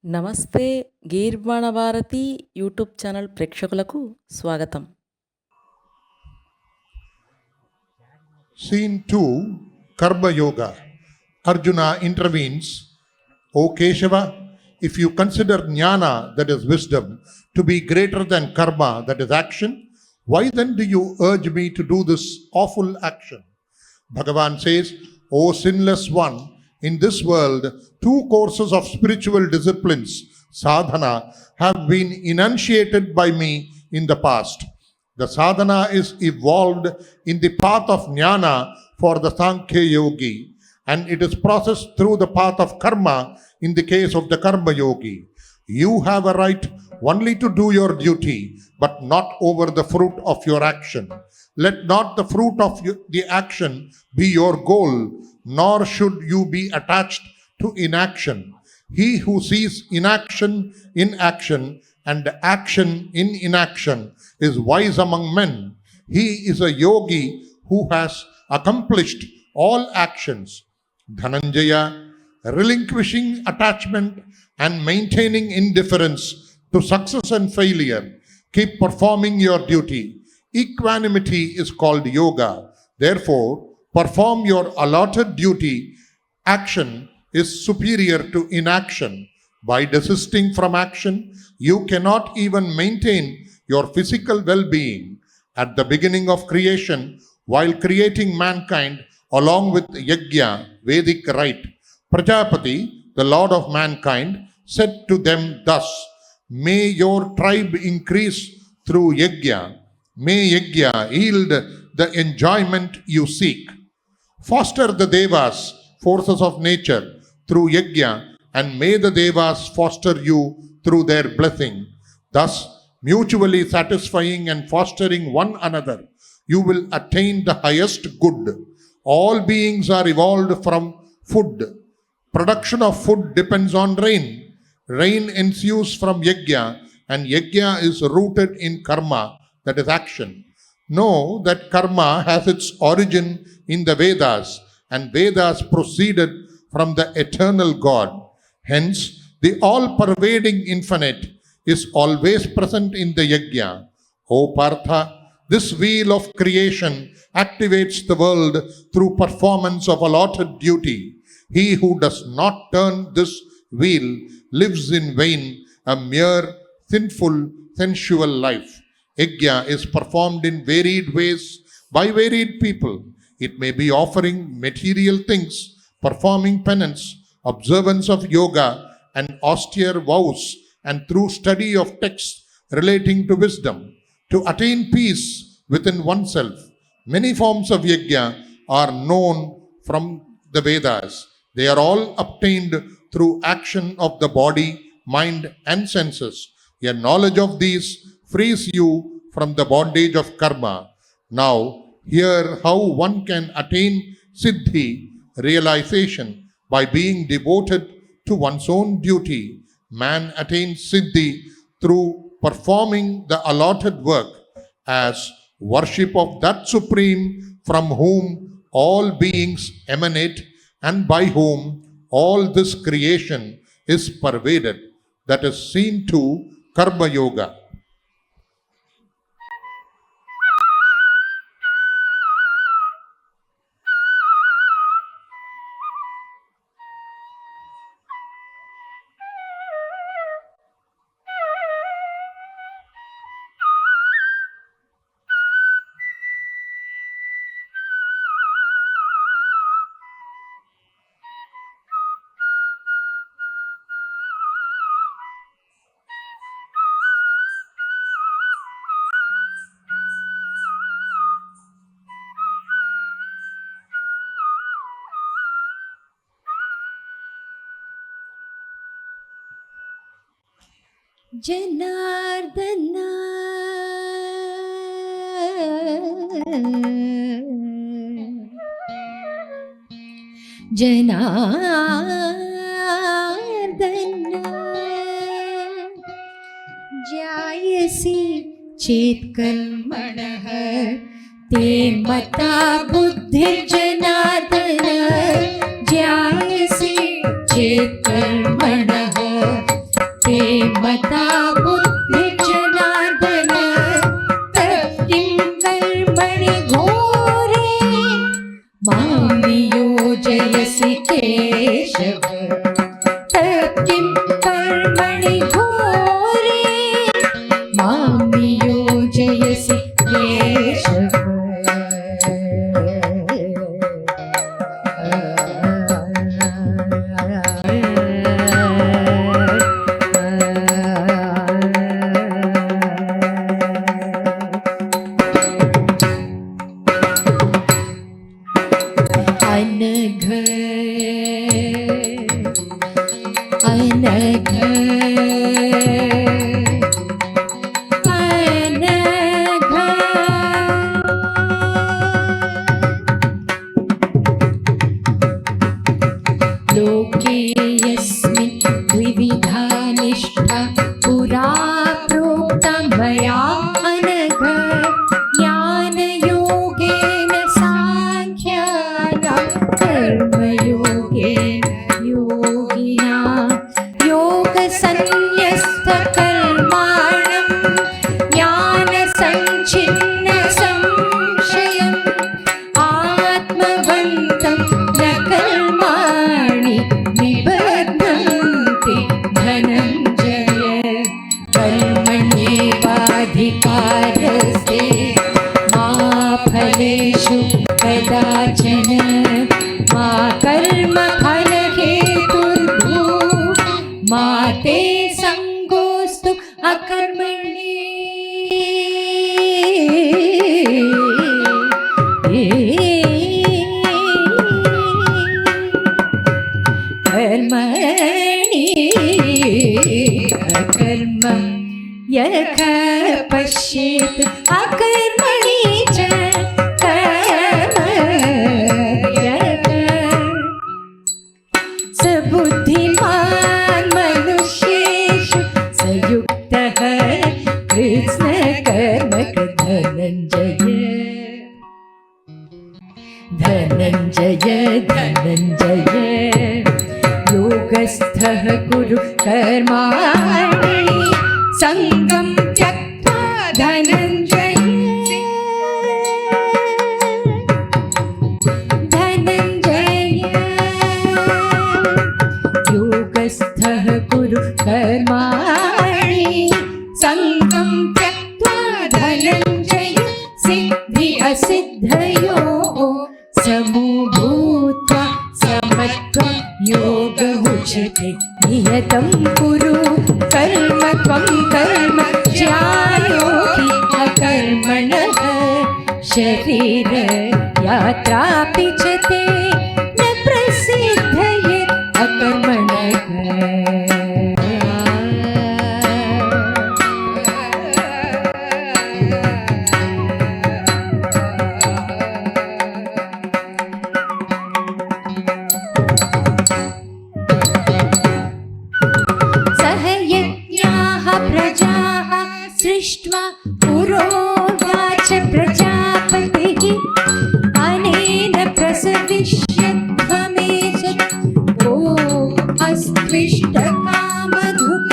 నమస్తే గీర్వాణ Bharati YouTube channel ప్రేక్షకులకు స్వాగతం. Scene 2, Karma Yoga. Arjuna intervenes. O Keshava, if you consider jnana, that is wisdom, to be greater than karma, that is action, why then do you urge me to do this awful action? Bhagavan says, O sinless one, in this world, two courses of spiritual disciplines, sadhana, have been enunciated by me in the past. The sadhana is evolved in the path of jnana for the Sankhya yogi, and it is processed through the path of karma in the case of the karma yogi. You have a right only to do your duty, but not over the fruit of your action. Let not the fruit of the action be your goal, nor should you be attached to inaction. He who sees inaction in action and action in inaction is wise among men. He is a yogi who has accomplished all actions. Dhananjaya, relinquishing attachment and maintaining indifference to success and failure, keep performing your duty. Equanimity is called yoga. Therefore, perform your allotted duty. Action is superior to inaction. By desisting from action, you cannot even maintain your physical well-being. At the beginning of creation, while creating mankind along with Yajna, Vedic rite, Prajapati, the lord of mankind, said to them thus, may your tribe increase through Yajna. May Yajna yield the enjoyment you seek. Foster the Devas, forces of nature, through Yajna, and may the Devas foster you through their blessing. Thus, mutually satisfying and fostering one another, you will attain the highest good. All beings are evolved from food. Production of food depends on rain. Rain ensues from Yajna, and Yajna is rooted in karma, that is action. Know that karma has its origin in the Vedas, and Vedas proceeded from the eternal God. Hence, the all-pervading infinite is always present in the Yajna. O Partha, this wheel of creation activates the world through performance of allotted duty. He who does not turn this wheel lives in vain, a mere sinful, sensual life. Yajna is performed in varied ways by varied people. It may be offering material things, performing penance, observance of yoga and austere vows, and through study of texts relating to wisdom, to attain peace within oneself. Many forms of yajna are known from the Vedas. They are all obtained through action of the body, mind, and senses. A knowledge of these frees you from the bondage of karma. Now, hear how one can attain siddhi, realization, by being devoted to one's own duty. Man attains siddhi through performing the allotted work as worship of that Supreme from whom all beings emanate and by whom all this creation is pervaded. That is Scene 2, Karma Yoga. जनार्दना जनार्दना जायसि चेत्कर्मणः ते मता बुद्धिर्जनार्दन जायसि चेत्कर्मणः किं कर्मणि घोरे मां नियोजयसि केशव। अनघ अनघ अनघ लोके यस्मिन् द्विविधा निष्ठा पुरा प्रोक्ता मया अनघ ज्ञानयोगेन साङ्ख्यानां कर्मयोगेन योगिना योगसन्न्यस्तकर्माणं ज्ञानसञ्छिन्नसंशयम् आत्मवन्तं न कर्माणि निबध्नन्ति धनञ्जय। कर्मण्येवाधिकारस्ते मा फलेषु कदाचन मा कर्मफलहेतुर्भू मा ते सङ्गोऽस्तु अकर्मण्ये। कर्मणि अकर्म यः पश्येत् अकर्मणि च कर्म यः स बुद्धिमान् मनुष्येषु स युक्तः कृत्स्नकर्मक। धनञ्जय धनञ्जय योगस्थः कुरु कर्माणि सङ्गं त्यक्त्वा धनञ्जय। धनञ्जय योगस्थः कुरु कर्माणि सङ्गं त्यक्त्वा धनञ्जय। सिद्धि असिद्धयोः समो भूत्वा समत्वं योग उच्यते। नियतं कुरु कर्म त्वं कर्म ज्यायो हि अकर्मणः शरीर यात्रापि च ते न प्रसिद्धये अकर्मणः। सृष्ट्वा पुरोवाच प्रजापतिः अनेन प्रसविष्यध्वमेषत् को अस्त्विष्टकामधुक्।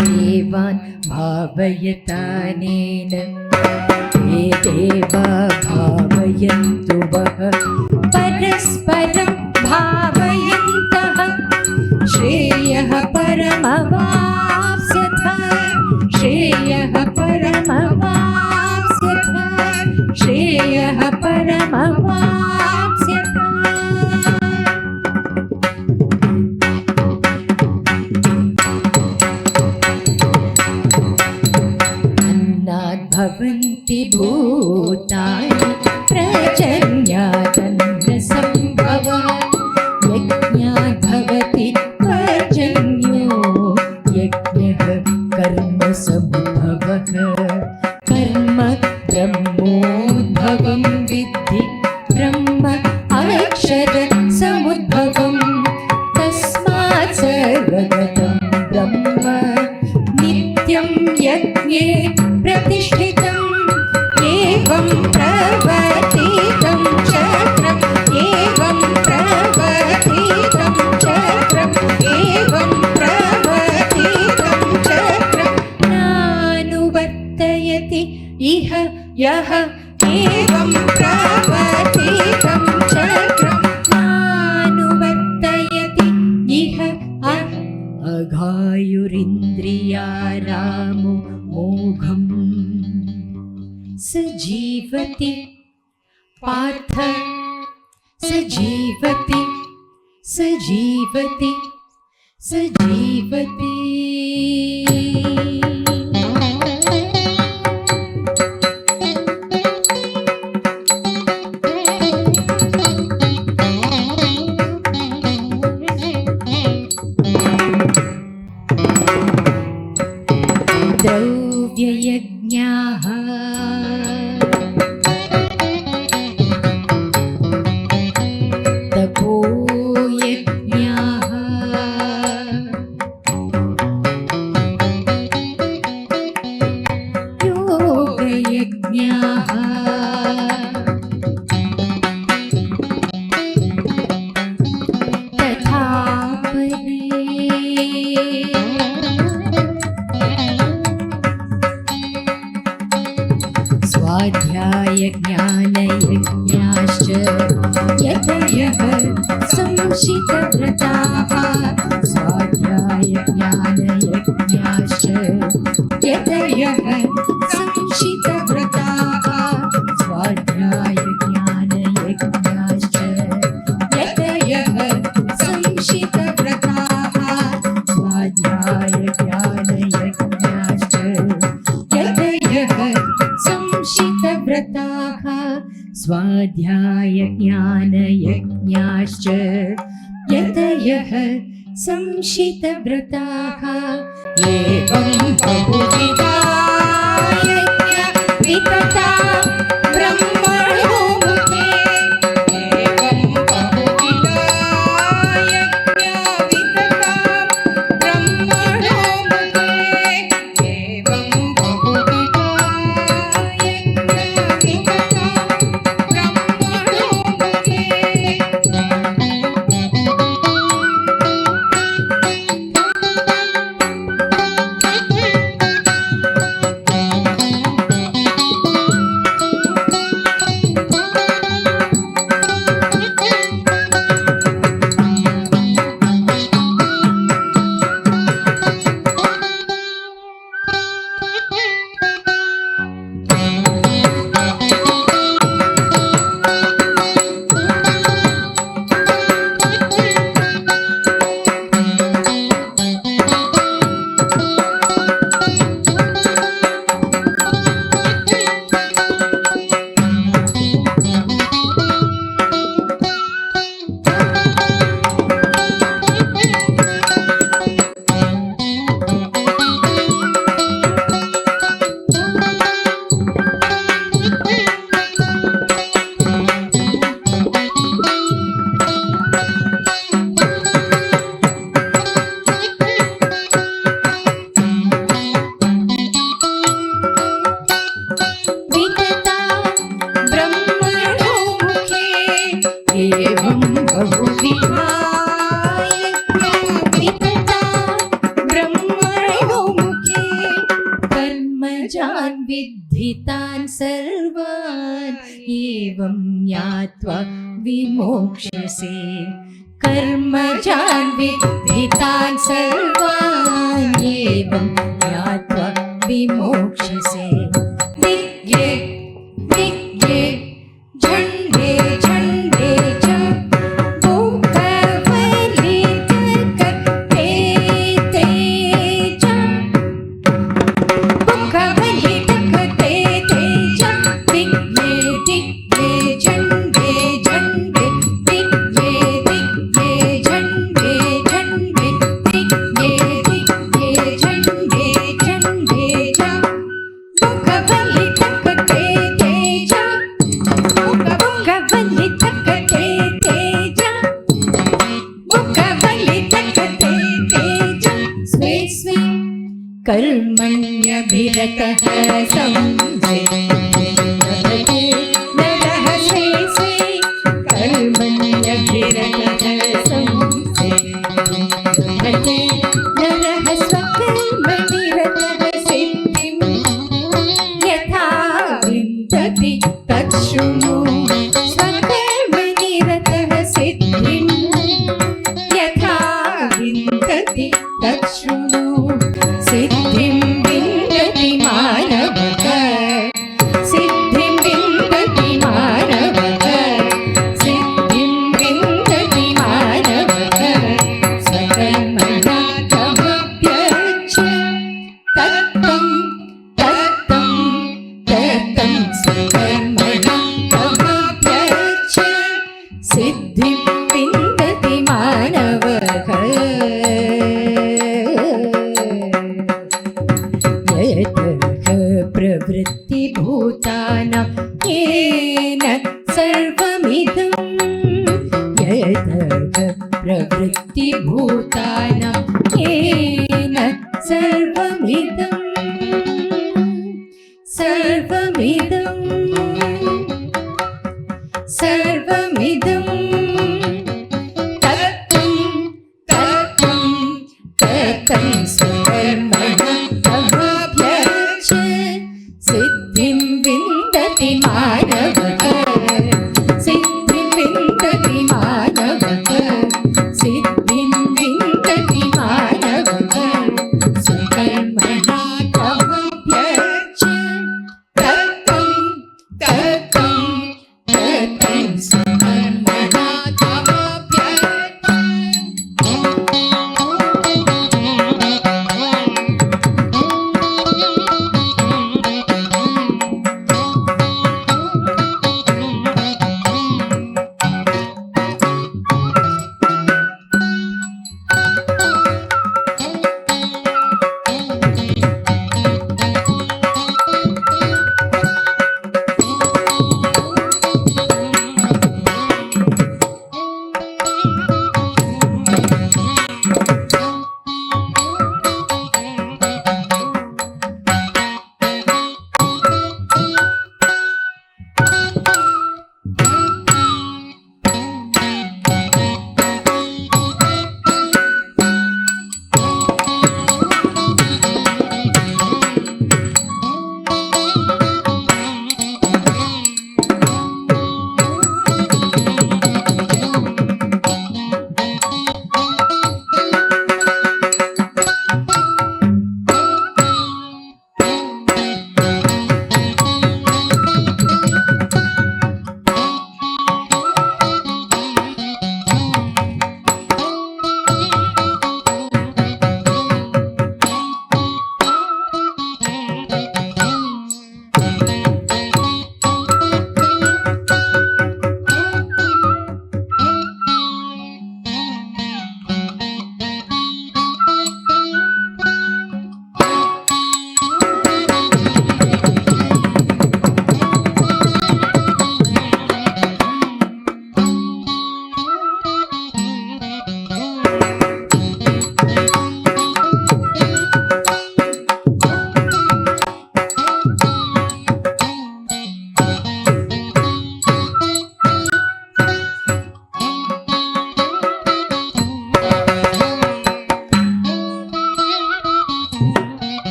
देवान् भावयतानेन ये देवा भावयन्तु वः परस्परं भावयन्तः श्रेयः परमवाप्स्यथ। श्रेयः परमवाप्स्यथ। श्रेयः परमवाप्स्यथ। अन्नाद्भवन्ति भूतानि प्रजन्यादन्न सम्भवः। यज्ञाद्भवति पर्जन्यो यज्ञः कर्म सम्भवः। कर्म ब्रह्मोद्भवं विद्धि ब्रह्म अक्षर समुद्भवम्। तस्मात् सर्वगतं ब्रह्म नित्यं यज्ञे प्रतिष्ठितम्। एवं प्रवर्तितं चक्रम् एवं प्रवर्तितं चक्रम् एवं प्रवर्तितं चक्रम् नानुवर्तयति इह यः एवं सजीवति पार्थ सजीवति सजीवति सजीवति द्रव्ययज्ञाः तपोयज्ञाः योगयज्ञाः तथा स्वाध्यायज्ञानयज्ञाश्च यतयः संशितव्रताः स्वाध्यायज्ञानयज्ञाश्च यतयः संशितव्रताः स्वाध्यायज्ञानयज्ञाश्च यतयः संशितव्रताः स्वाध्यायज्ञानयज्ञाश्च यतयः संशितव्रताः स्वाध्यायज्ञानयज्ञाश्च यतयः संशितव्रताः एवं बहुविधा यज्ञवितता ब्रह्मणो मुखे एवं बहुविधा यज्ञवितता ब्रह्मणो मुखे एवं बहुविधा यज्ञवितता ब्रह्मणो मुखे वितता ब्रह्मणो मुखे एवं बहुविधा यज्ञवितता ब्रह्मणो मुखे कर्मजान् विद्धितान् सर्वान् एवं ज्ञात्वा विमोक्ष्यसे कर्मजान् विद्धितान् सर्वान् एवं ज्ञात्वा विमोक्ष्यसे विज्ञे विज्ञे झण्डे झण्डे च बुकवलितकटे ते च बुकवलितकटे ते च विज्ञे दिग्गे झण्डे झण्डे दिग्गे दिग्गे झण्डे झण्डे दिग्गे दिग्गे झण्डे झण्डे च बुकवलितकटे ते च बुकवलितकटे ते च बुकवलितकटे ते च स्वे स्वे कर्मण्यभिरतः संसिद्धते नरः स्वे स्वे कर्मण्यभिरतः संसिद्धते नरः स्वकर्मनिरतः सिद्धिं यथा विन्दति तच्छृणु स्वकर्मनिरतः सिद्धिं यथा विन्दति तच्छृणु सिद्धिं विन्दति मानवः सिद्धिं विन्दति सर्वमिदं यतः प्रवृत्तिभूतानां येन सर्वमिदं सर्वमिदं सर्वमिदं तत्तं तत्तं तत्तं स्वकर्मणः तमभ्यर्च्य सिद्धिं विन्दति मानवः सिद्धिं विन्दति मानवः सिद्धिं विन्दति मानवः स्वकर्मणा तमभ्यर्च्य तत्तं तत्तं तत्तं स्वकर्मणा तमभ्यर्च्य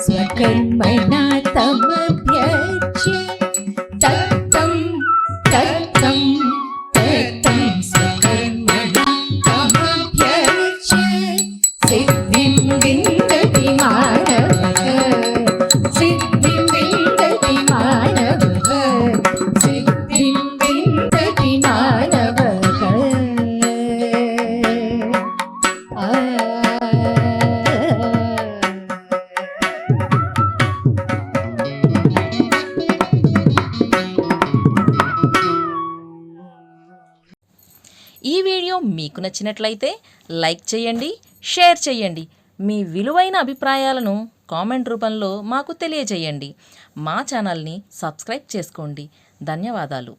स्वकर्मणा तमभ्यर्च्य तत्तं तत्तं तत्तं स्वकर्मणा तमभ्यर्च्य सिद्धिं विन्दति मानवः सिद्धिं विन्दति मानवः सिद्धिं विन्दति मानवः ఈ వీడియో మీకు నచ్చినట్లయితే లైక్ చేయండి, షేర్ చేయండి. మీ విలువైన అభిప్రాయాలను కామెంట్ రూపంలో మాకు తెలియజేయండి. మా ఛానల్ని సబ్స్క్రైబ్ చేసుకోండి. ధన్యవాదాలు.